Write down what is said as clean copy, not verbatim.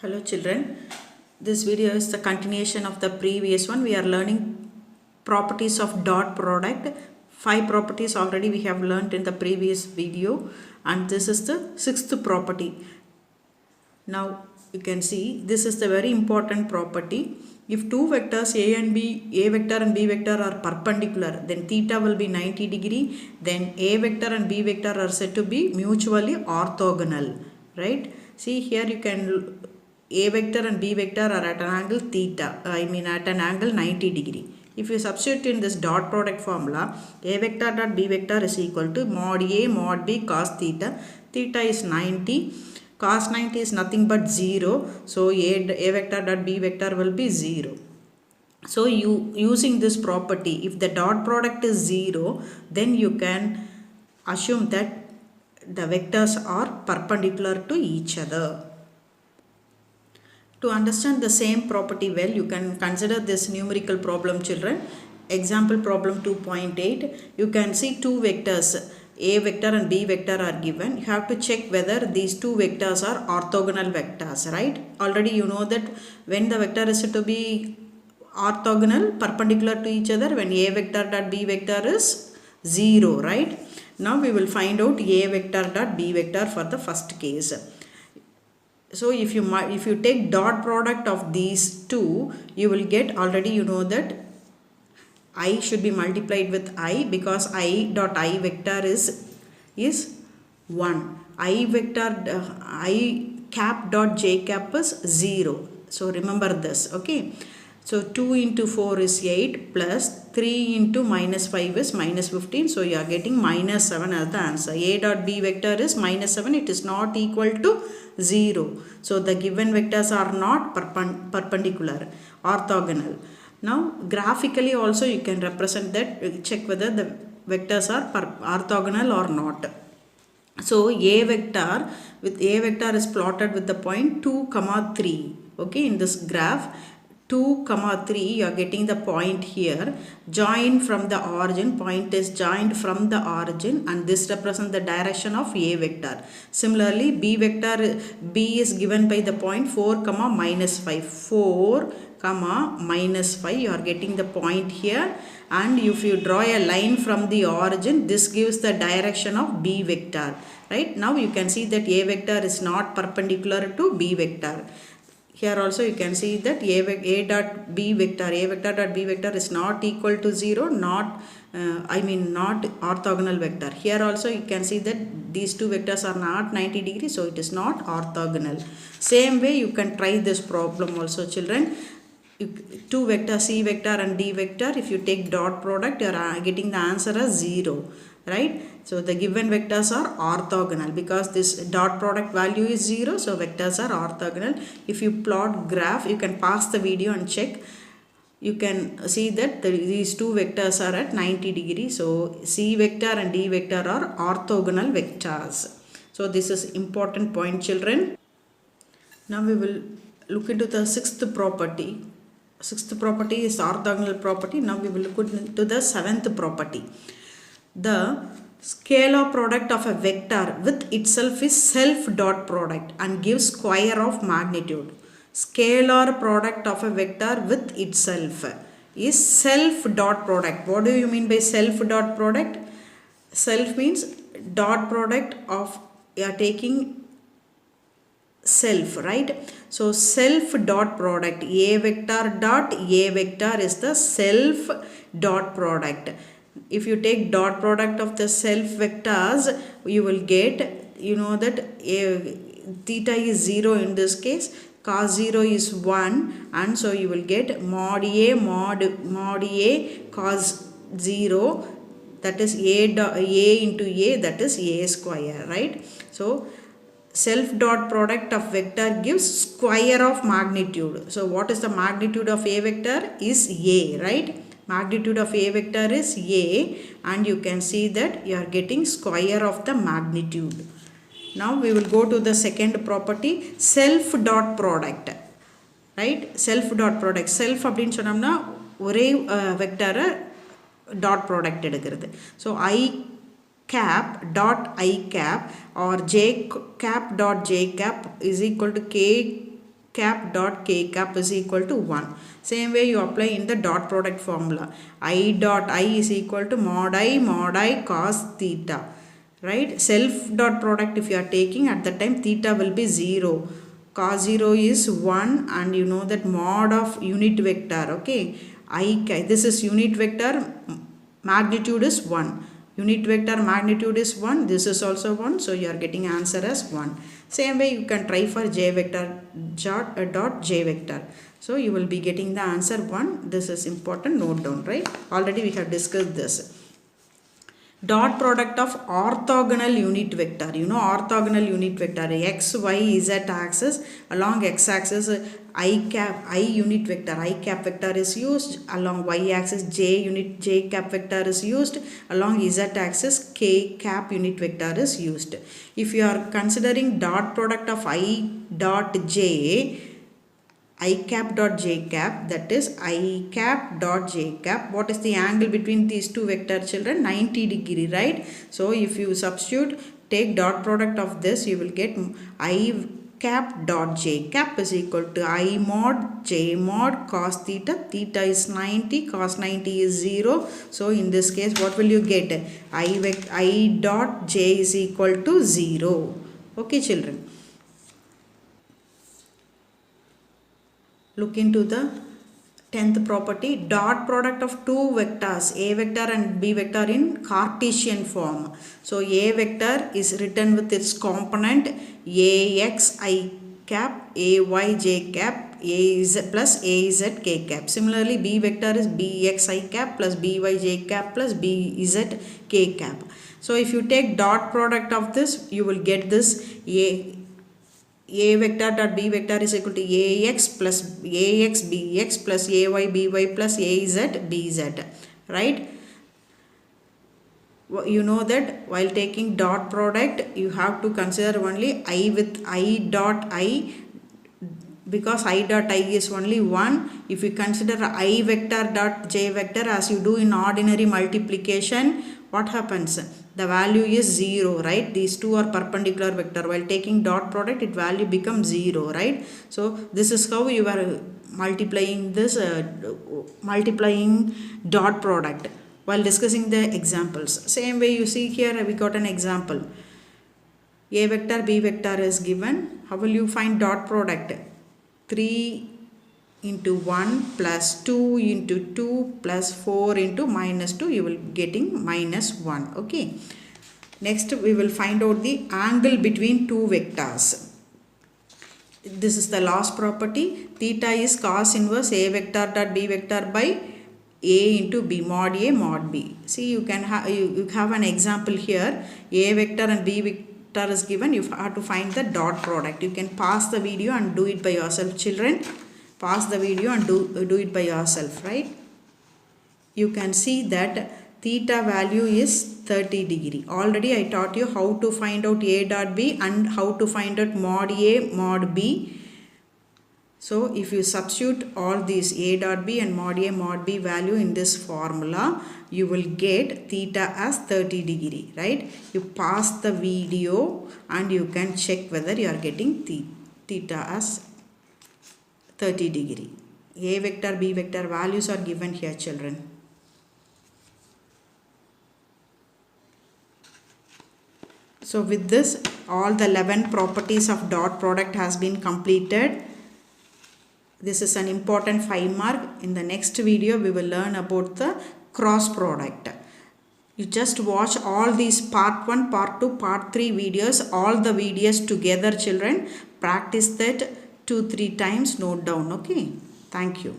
Hello children, this video is the continuation of the previous one. We are learning properties of dot product. 5 properties already we have learned in the previous video, and this is the 6th property. Now you can see this is the very important property. If two vectors A vector and B vector are perpendicular, then theta will be 90 degree. Then A vector and B vector are said to be mutually orthogonal, right? See here you can A vector and B vector are at an angle theta, at an angle 90 degree. If you substitute in this dot product formula, A vector dot B vector is equal to mod A mod B cos theta. Theta is 90. Cos 90 is nothing but 0. So A vector dot B vector will be 0. So using this property, if the dot product is 0, then you can assume that the vectors are perpendicular to each other. To understand the same property well, you can consider this numerical problem, children. Example problem 2.8. You can see two vectors, A vector and B vector are given. You have to check whether these two vectors are orthogonal vectors, right? Already you know that when the vector is to be orthogonal, perpendicular to each other, when A vector dot B vector is 0, right? Now we will find out A vector dot B vector for the first case. So if you take dot product of these two, you will get, already you know that I should be multiplied with I, because I dot I vector is 1. I vector I cap dot j cap is 0. So remember this, okay. So 2 into 4 is 8 plus 3 into minus 5 is minus 15. So you are getting minus 7 as the answer. A dot B vector is minus 7. It is not equal to 0. So the given vectors are not perpendicular, orthogonal. Now graphically also you can represent that, check whether the vectors are orthogonal or not. So A vector is plotted with the point 2, 3. Okay, in this graph 2, 3, you are getting the point here. Join from the origin, point is joined from the origin, and this represents the direction of A vector. Similarly, B vector, B is given by the point 4, minus 5. 4, minus 5, you are getting the point here. And if you draw a line from the origin, this gives the direction of B vector. Right? Now you can see that A vector is not perpendicular to B vector. Here also you can see that A dot B vector is not equal to 0, not orthogonal vector. Here also you can see that these two vectors are not 90 degrees, so it is not orthogonal. Same way you can try this problem also, children. Two vectors C vector and D vector, if you take dot product, you are getting the answer as 0, right? So the given vectors are orthogonal because this dot product value is 0, so vectors are orthogonal. If you plot graph, you can pause the video and check. You can see that these two vectors are at 90 degrees. So C vector and D vector are orthogonal vectors. So this is important point, children. Now we will look into the 6th property. 6th property is orthogonal property. Now we will look into the 7th property. The scalar product of a vector with itself is self dot product and gives square of magnitude. Scalar product of a vector with itself is self dot product. What do you mean by self dot product? Self means dot product of, you are taking self, right? So self dot product, A vector dot A vector is the self dot product. If you take dot product of the self vectors, you will get, you know that theta is 0 in this case, cos 0 is 1, and so you will get mod A cos 0, that is A into A, that is A square, right? So self dot product of vector gives square of magnitude. So what is the magnitude of A vector? Is A, right? Magnitude of A vector is A, and you can see that you are getting square of the magnitude. Now we will go to the second property, self dot product, right? Self dot product. Self அப்படினு சொன்னோம்னா ஒரே வெக்டரை dot product எடுக்கிறது. So I cap dot I cap or j cap dot j cap is equal to k cap dot k cap is equal to 1. Same way you apply in the dot product formula. I dot I is equal to mod I cos theta. Right? Self dot product if you are taking, at the time theta will be 0. Cos 0 is 1, and you know that mod of unit vector. Okay. This is unit vector, magnitude is 1. Unit vector magnitude is 1. This is also 1. So you are getting answer as 1. Same way you can try for j vector dot j vector. So you will be getting the answer 1. This is important. Note down, right? Already we have discussed this. Dot product of orthogonal unit vector. You know orthogonal unit vector, x, y, z axis. Along x axis I unit vector, I cap vector is used. Along y axis j cap vector is used. Along z axis k cap unit vector is used. If you are considering dot product of I dot j, I cap dot j cap, that is I cap dot j cap. What is the angle between these two vector, children? 90 degree, right? So if you substitute, take dot product of this, you will get I cap dot j cap is equal to I mod j mod cos theta. Theta is 90, cos 90 is 0. So in this case, what will you get? I dot j is equal to 0. Okay, children. Look into the 10th property. Dot product of two vectors, a vector and b vector, in Cartesian form. So a vector is written with its component ax I cap, ay j cap, az plus az k cap. Similarly, b vector is bx I cap plus by j cap plus bz k cap. So if you take dot product of this, you will get this a vector dot b vector is equal to ax bx plus ay by plus az bz, right? You know that while taking dot product, you have to consider only I with I dot I, because I dot I is only 1. If you consider I vector dot j vector as you do in ordinary multiplication, what happens? The value is 0, right? These two are perpendicular vector. While taking dot product, its value becomes 0, right? So this is how you are multiplying this multiplying dot product while discussing the examples. Same way you see here, we got an example. A vector b vector is given. How will you find dot product? 3 into 1 plus 2 into 2 plus 4 into minus 2, you will be getting minus 1. Okay. Next we will find out the angle between two vectors. This is the last property. Theta is cos inverse a vector dot b vector by a into b, mod a mod b. See, you can you have an example here. A vector and b vector is given. You have to find the dot product. You can pause the video and do it by yourself, children. Pause the video and do it by yourself, right? You can see that theta value is 30 degree. Already I taught you how to find out a dot b and how to find out mod a mod b. So if you substitute all these a dot b and mod a mod b value in this formula, you will get theta as 30 degree, right? You pause the video and you can check whether you are getting theta as 30 degree. A vector, b vector values are given here, children. So with this, all the 11 properties of dot product has been completed. This is an important 5 mark. In the next video, we will learn about the cross product. You just watch all these part 1, part 2, part 3 videos, all the videos together, children. Practice that 2-3 times, note down. Okay. Thank you.